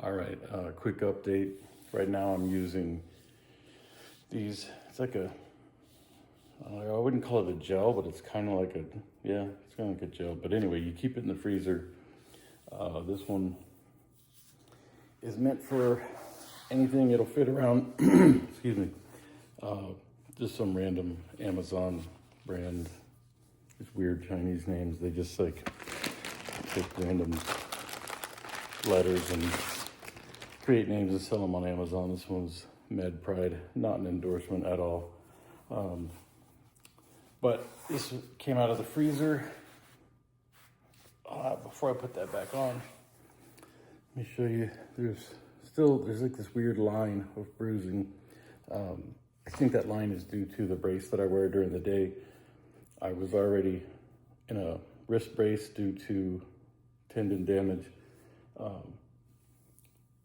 All right, quick update. Right now I'm using these, it's like I wouldn't call it a gel, but it's kind of like it's kind of like a gel. But anyway, you keep it in the freezer. This one is meant for anything. It'll fit around, excuse me, just some random Amazon brand. These weird Chinese names. They just like take random letters and create names and sell them on Amazon. This one's Med Pride, not an endorsement at all. But this came out of the freezer. Before I put that back on, let me show you. There's like this weird line of bruising. I think that line is due to the brace that I wear during the day. I was already in a wrist brace due to tendon damage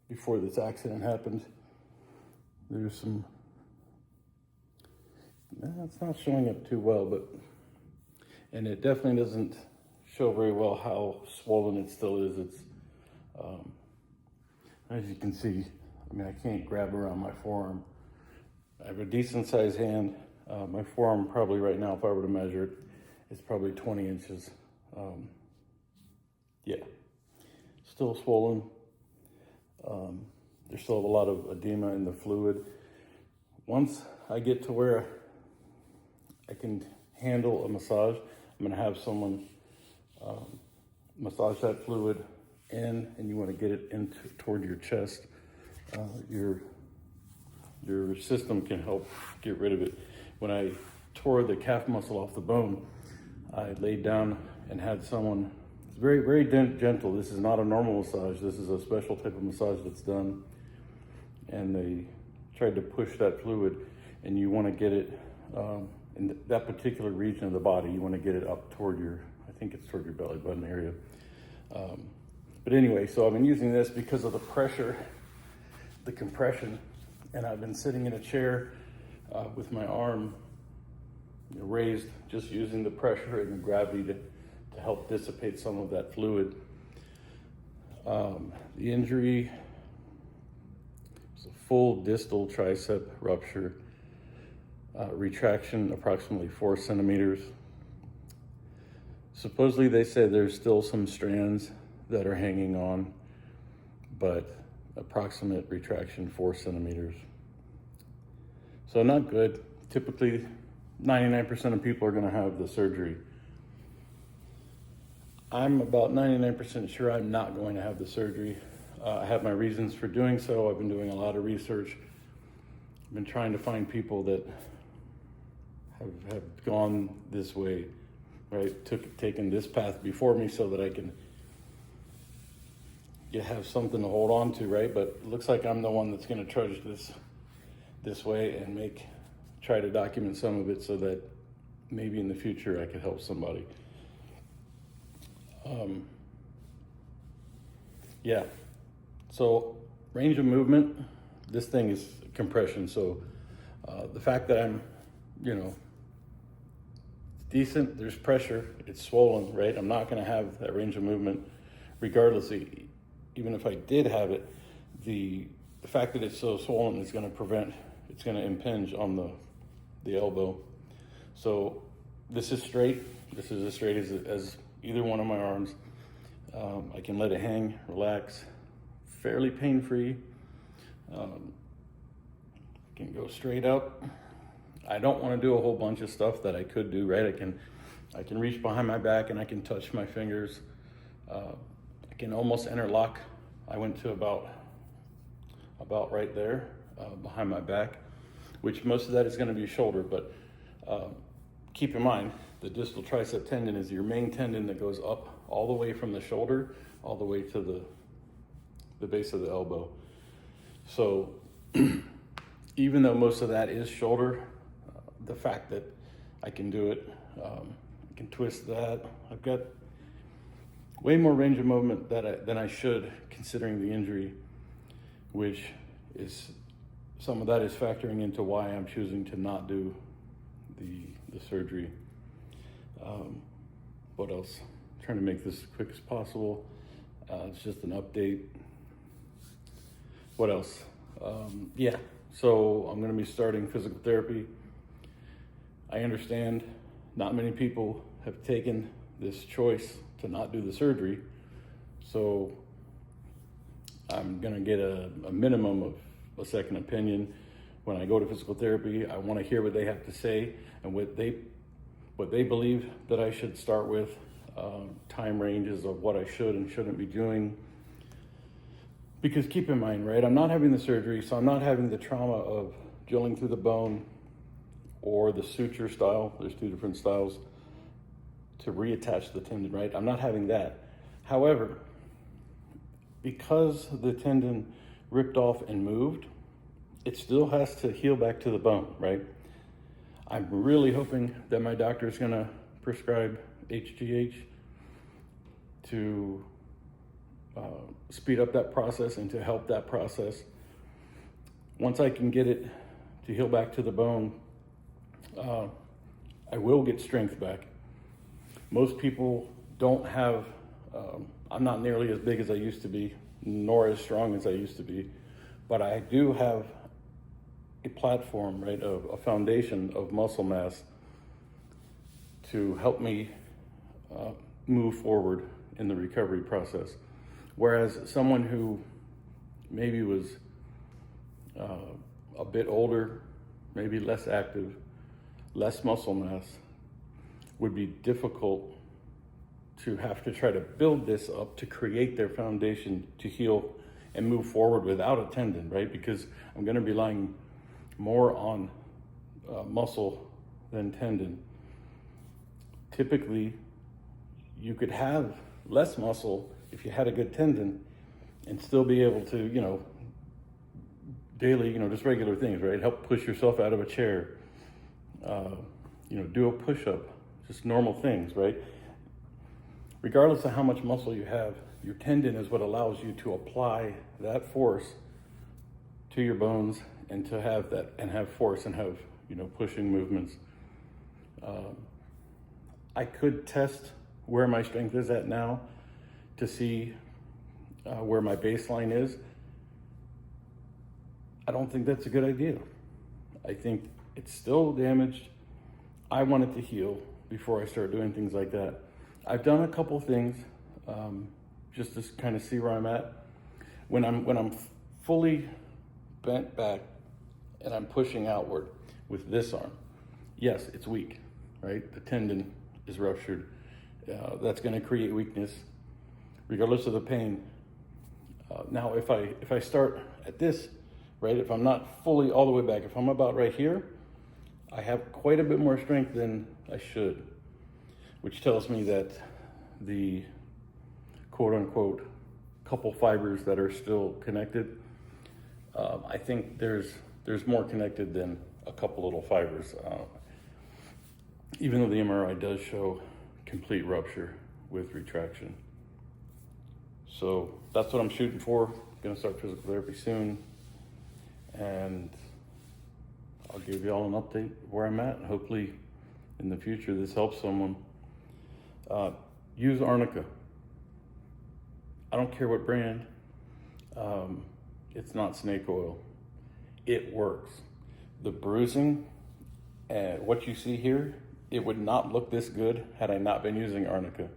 before this accident happened. There's some, it's not showing up too well, and it definitely doesn't show very well how swollen it still is. It's, as you can see, I mean, I can't grab around my forearm. I have a decent sized hand. My forearm probably right now, if I were to measure it, it's probably 20 inches. Yeah, still swollen. There's still a lot of edema in the fluid. Once I get to where I can handle a massage, I'm gonna have someone massage that fluid in, and you wanna get it toward your chest. Your system can help get rid of it. When I tore the calf muscle off the bone, I laid down and had someone, it's very, very gentle. This is not a normal massage. This is a special type of massage that's done. And they tried to push that fluid, and you want to get it in that particular region of the body. You want to get it up toward I think it's toward your belly button area. But anyway, so I've been using this because of the pressure, the compression, and I've been sitting in a chair with my arm raised, just using the pressure and the gravity to help dissipate some of that fluid. The injury is a full distal tricep rupture, retraction approximately 4 centimeters. Supposedly they say there's still some strands that are hanging on, but approximate retraction 4 centimeters. So not good. Typically 99% of people are gonna have the surgery. I'm about 99% sure I'm not going to have the surgery. I have my reasons for doing so. I've been doing a lot of research. I've been trying to find people that have gone this way, right? Taken this path before me so that I can have something to hold on to, right? But it looks like I'm the one that's gonna trudge this way and try to document some of it so that maybe in the future I could help somebody. Yeah, so range of movement, this thing is compression. So the fact that I'm, decent, there's pressure, it's swollen, right? I'm not gonna have that range of movement regardless. Even if I did have it, the fact that it's so swollen is it's gonna impinge on the elbow. So this is straight. This is as straight as either one of my arms. I can let it hang, relax, fairly pain-free. I can go straight up. I don't want to do a whole bunch of stuff that I could do, right? I can reach behind my back and I can touch my fingers. I can almost interlock. I went to about right there behind my back, which most of that is going to be shoulder, but keep in mind the distal tricep tendon is your main tendon that goes up all the way from the shoulder all the way to the base of the elbow. So even though most of that is shoulder, the fact that I can do it, I can twist that. I've got way more range of movement than I should, considering the injury, which is, some of that is factoring into why I'm choosing to not do the surgery. What else? I'm trying to make this as quick as possible. It's just an update. What else? Yeah, so I'm going to be starting physical therapy. I understand not many people have taken this choice to not do the surgery, so I'm going to get a minimum of a second opinion. When I go to physical therapy, I want to hear what they have to say and what they believe that I should start with, time ranges of what I should and shouldn't be doing. Because keep in mind, right, I'm not having the surgery, so I'm not having the trauma of drilling through the bone or the suture style. There's two different styles to reattach the tendon, right? I'm not having that. However, because the tendon ripped off and moved, it still has to heal back to the bone, right? I'm really hoping that my doctor is going to prescribe HGH to speed up that process and to help that process. Once I can get it to heal back to the bone, I will get strength back. Most people don't have, I'm not nearly as big as I used to be, nor as strong as I used to be, but I do have a platform, right, a foundation of muscle mass to help me move forward in the recovery process. Whereas someone who maybe was a bit older, maybe less active, less muscle mass, would be difficult to have to try to build this up to create their foundation to heal and move forward without a tendon, right? Because I'm going to be relying more on muscle than tendon. Typically, you could have less muscle if you had a good tendon and still be able to, daily, just regular things, right? Help push yourself out of a chair, do a push-up, just normal things, right? Regardless of how much muscle you have, your tendon is what allows you to apply that force to your bones and to have that, and have force and have, pushing movements. I could test where my strength is at now to see where my baseline is. I don't think that's a good idea. I think it's still damaged. I want it to heal before I start doing things like that. I've done a couple things just to kind of see where I'm at. When I'm fully bent back and I'm pushing outward with this arm, yes, it's weak, right? The tendon is ruptured. That's going to create weakness regardless of the pain. Now, if I start at this, right, if I'm not fully all the way back, if I'm about right here, I have quite a bit more strength than I should, which tells me that the quote unquote couple fibers that are still connected, I think there's more connected than a couple little fibers, even though the MRI does show complete rupture with retraction. So that's what I'm shooting for. Gonna start physical therapy soon, and I'll give you all an update where I'm at. Hopefully in the future this helps someone. Use arnica. I don't care what brand. It's not snake oil. It works. The bruising and what you see here, it would not look this good had I not been using arnica.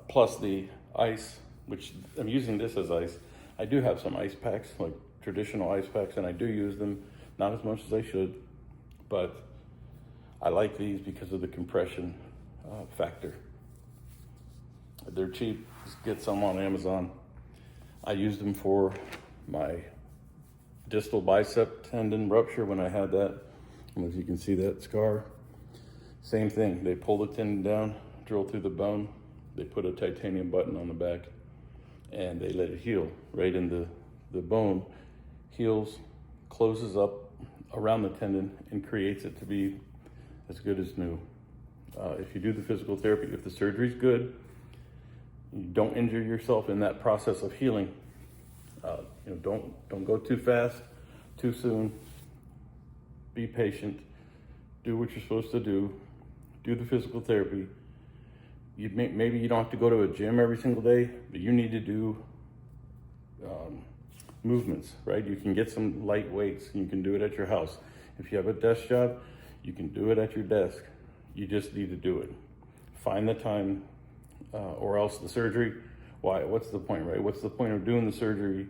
Plus the ice, which I'm using this as ice. I do have some ice packs, like traditional ice packs, and I do use them, not as much as I should, but I like these because of the compression factor. They're cheap. Just get some on Amazon. I used them for my distal bicep tendon rupture when I had that. I don't know if you can see that scar. Same thing. They pull the tendon down, drill through the bone. They put a titanium button on the back, and they let it heal right in the bone. Heals, closes up around the tendon, and creates it to be as good as new. If you do the physical therapy, if the surgery's good, you don't injure yourself in that process of healing. Don't go too fast, too soon. Be patient. Do what you're supposed to do. Do the physical therapy. Maybe you don't have to go to a gym every single day, but you need to do movements, right? You can get some light weights. You can do it at your house. If you have a desk job, you can do it at your desk. You just need to do it. Find the time, or else the surgery, why? What's the point, right? What's the point of doing the surgery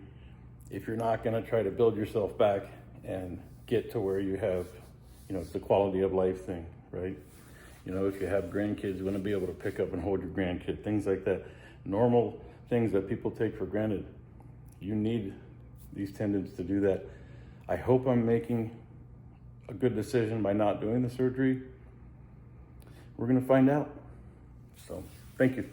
if you're not gonna try to build yourself back and get to where you have, it's the quality of life thing, right? If you have grandkids, you wanna be able to pick up and hold your grandkid, things like that. Normal things that people take for granted. You need these tendons to do that. I hope I'm making a good decision by not doing the surgery. We're gonna find out. So, thank you.